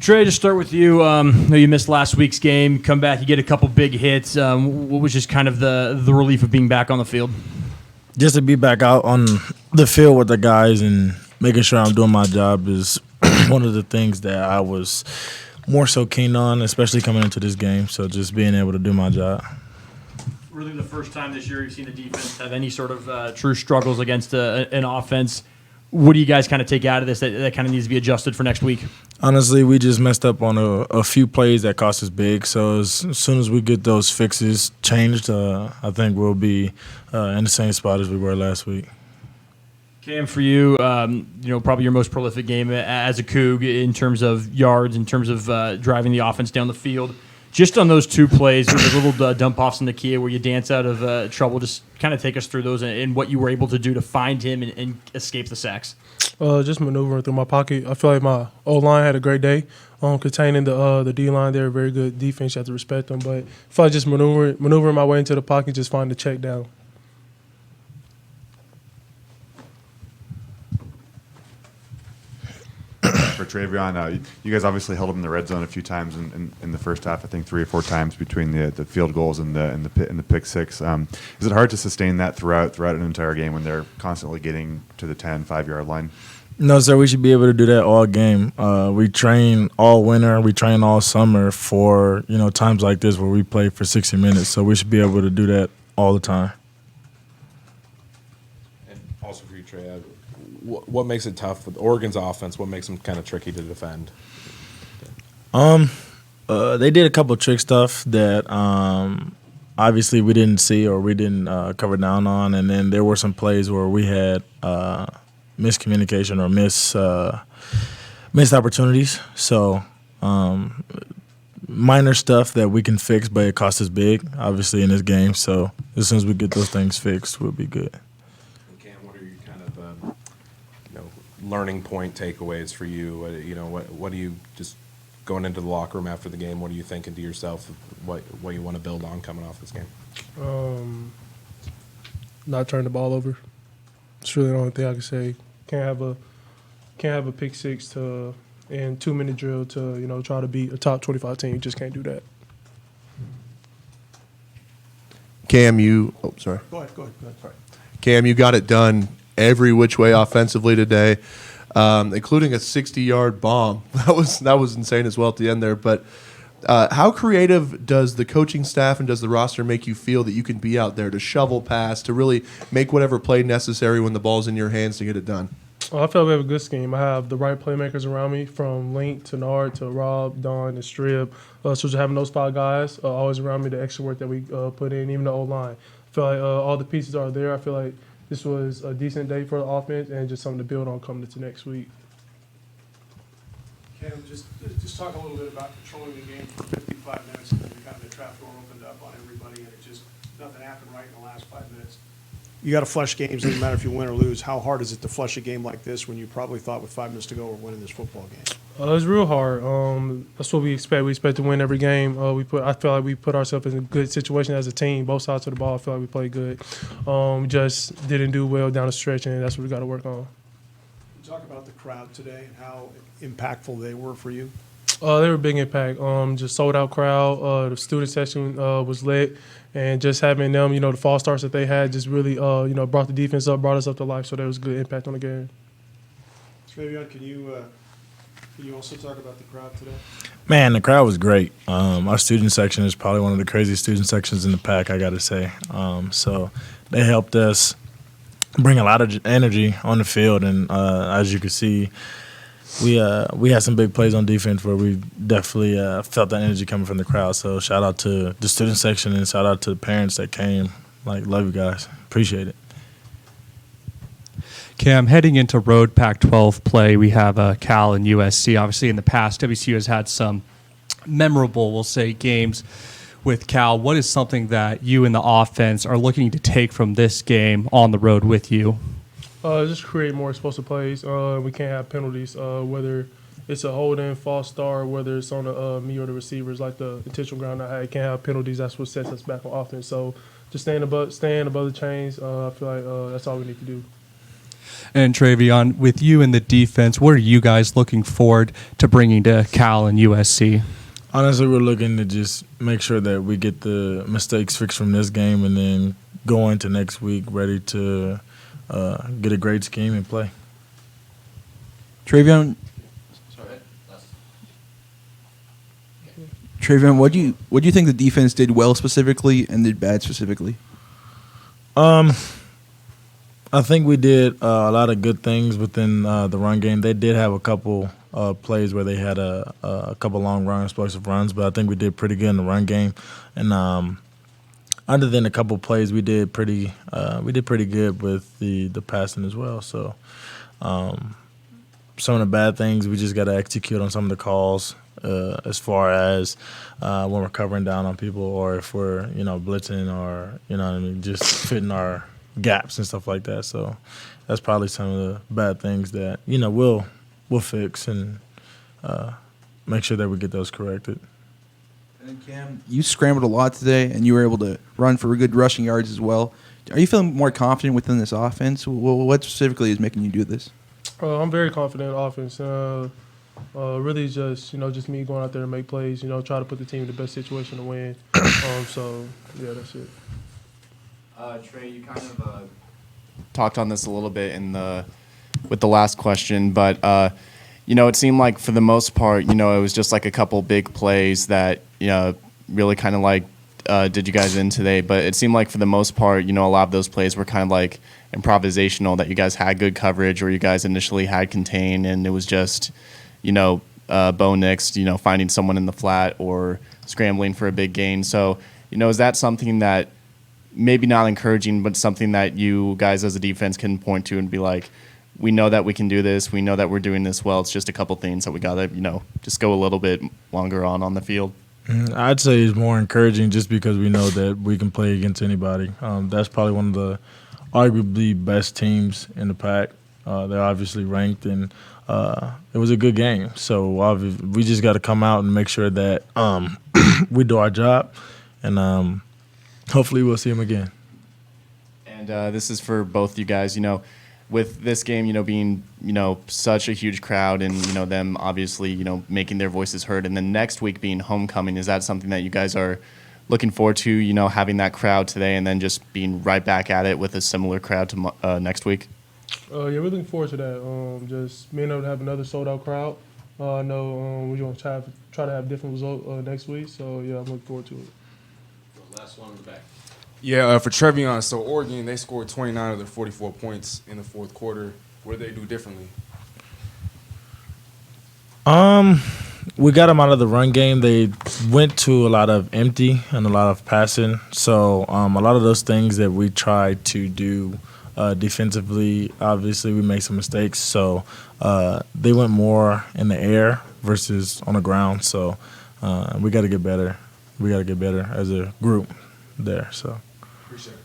Trey, to start with you, I know you missed last week's game. Come back, you get a couple big hits. What was just kind of the relief of being back on the field? Just to be back out on the field with the guys and making sure I'm doing my job is one of the things that I was more so keen on, especially coming into this game. So just being able to do my job. Really the first time this year you've seen the defense have any sort of true struggles against an offense. What do you guys kind of take out of this that kind of needs to be adjusted for next week? Honestly, we just messed up on a few plays that cost us big. So as soon as we get those fixes changed, I think we'll be in the same spot as we were last week. Cam, for you, probably your most prolific game as a Coug in terms of yards, in terms of driving the offense down the field. Just on those two plays, there was a little dump-offs in the Kia where you dance out of trouble. Just kind of take us through those and what you were able to do to find him and escape the sacks. Just maneuvering through my pocket. I feel like my O-line had a great day containing the D-line. They're a very good defense. You have to respect them. But I feel like just maneuvering my way into the pocket, just find the check down. For Travion, you guys obviously held him in the red zone a few times in the first half. I think 3 or 4 times between the field goals and the pick six. Is it hard to sustain that throughout an entire game when they're constantly getting to the 10, 5-yard line? No, sir. We should be able to do that all game. We train all winter. We train all summer for times like this where we play for 60 minutes. So we should be able to do that all the time. And also for you, Trey, what makes it tough with Oregon's offense? What makes them kind of tricky to defend? They did a couple of trick stuff that obviously we didn't see or we didn't cover down on, and then there were some plays where we had miscommunication or missed opportunities. So minor stuff that we can fix, but it cost us big, obviously, in this game. So as soon as we get those things fixed, we'll be good. Learning point takeaways for you? What do you just going into the locker room after the game? What are you thinking to yourself? What you want to build on coming off this game? Not turn the ball over. It's really the only thing I can say. Can't have a pick six and 2-minute drill to try to beat a top 25 team. You just can't do that. Cam, sorry. Go ahead. Sorry. Cam, you got it done every which way offensively today, including a 60-yard bomb. That was insane as well at the end there. But how creative does the coaching staff and does the roster make you feel that you can be out there to shovel past, to really make whatever play necessary when the ball's in your hands to get it done? I feel like we have a good scheme. I have the right playmakers around me, from Link to Nard to Rob, Don, and Strib. So just having those 5 guys always around me, the extra work that we put in, even the O-line. I feel like all the pieces are there. I feel like this was a decent day for the offense and just something to build on coming into next week. Cam, just talk a little bit about controlling the game for 55 minutes and then kind of the trap door opened up on everybody and nothing happened right in the last 5 minutes. You got to flush games, doesn't matter if you win or lose. How hard is it to flush a game like this when you probably thought with 5 minutes to go we're winning this football game? It's real hard. That's what we expect. We expect to win every game. I feel like we put ourselves in a good situation as a team. Both sides of the ball, I feel like we played good. We just didn't do well down the stretch, and that's what we got to work on. Talk about the crowd today and how impactful they were for you. They were a big impact. Just sold out crowd. The student section was lit, and just having them, the false starts that they had, just really, brought the defense up, brought us up to life. So there was a good impact on the game. Travion, can you also talk about the crowd today? Man, the crowd was great. Our student section is probably one of the craziest student sections in the pack, I got to say. So they helped us bring a lot of energy on the field, and as you can see, we had some big plays on defense where we definitely felt that energy coming from the crowd. So shout out to the student section and shout out to the parents that came. Love you guys. Appreciate it. Cam, heading into road Pac-12 play, we have Cal and USC. Obviously, in the past, WSU has had some memorable, we'll say, games with Cal. What is something that you and the offense are looking to take from this game on the road with you? Just create more explosive plays. We can't have penalties, whether it's a hold-in, false start, whether it's on me or the receivers, like the intentional ground I had. Can't have penalties. That's what sets us back on offense. So just staying above the chains, I feel like that's all we need to do. And Travion, with you in the defense, what are you guys looking forward to bringing to Cal and USC? Honestly, we're looking to just make sure that we get the mistakes fixed from this game and then go into next week ready to get a great scheme and play. Travion, what do you think the defense did well specifically and did bad specifically? I think we did a lot of good things within the run game. They did have a couple plays where they had a couple long run explosive runs, but I think we did pretty good in the run game. And other than a couple plays, we did pretty good with the passing as well. So some of the bad things, we just got to execute on some of the calls as far as when we're covering down on people or if we're blitzing or just fitting our gaps and stuff like that. So that's probably some of the bad things that we'll fix and make sure that we get those corrected. And Cam, you scrambled a lot today, and you were able to run for good rushing yards as well. Are you feeling more confident within this offense? What specifically is making you do this? I'm very confident in offense. Really just me going out there and make plays, try to put the team in the best situation to win. So, yeah, that's it. Trey, you kind of talked on this a little bit with the last question, but it seemed like for the most part, it was just like a couple big plays that really kind of like did you guys in today. But it seemed like for the most part, a lot of those plays were kind of like improvisational, that you guys had good coverage or you guys initially had contain, and it was just Bo Nix, finding someone in the flat or scrambling for a big gain. So is that something that maybe not encouraging, but something that you guys as a defense can point to and be like, we know that we can do this. We know that we're doing this well. It's just a couple things that we got to, just go a little bit longer on the field. I'd say it's more encouraging just because we know that we can play against anybody. That's probably one of the arguably best teams in the pack. They're obviously ranked, and it was a good game. So we just got to come out and make sure that we do our job, and hopefully we'll see them again. And this is for both you guys. With this game, being such a huge crowd and them obviously making their voices heard, and then next week being homecoming, is that something that you guys are looking forward to? Having that crowd today and then just being right back at it with a similar crowd to next week. Yeah, we're looking forward to that. Just being able to have another sold out crowd. I know we're going to try to have different results next week. So yeah, I'm looking forward to it. Last one in the back. Yeah, for Travion, so Oregon, they scored 29 of their 44 points in the fourth quarter. What did they do differently? We got them out of the run game. They went to a lot of empty and a lot of passing. So a lot of those things that we tried to do defensively, obviously we made some mistakes. So they went more in the air versus on the ground. So we got to get better. We got to get better as a group there. So. Appreciate it.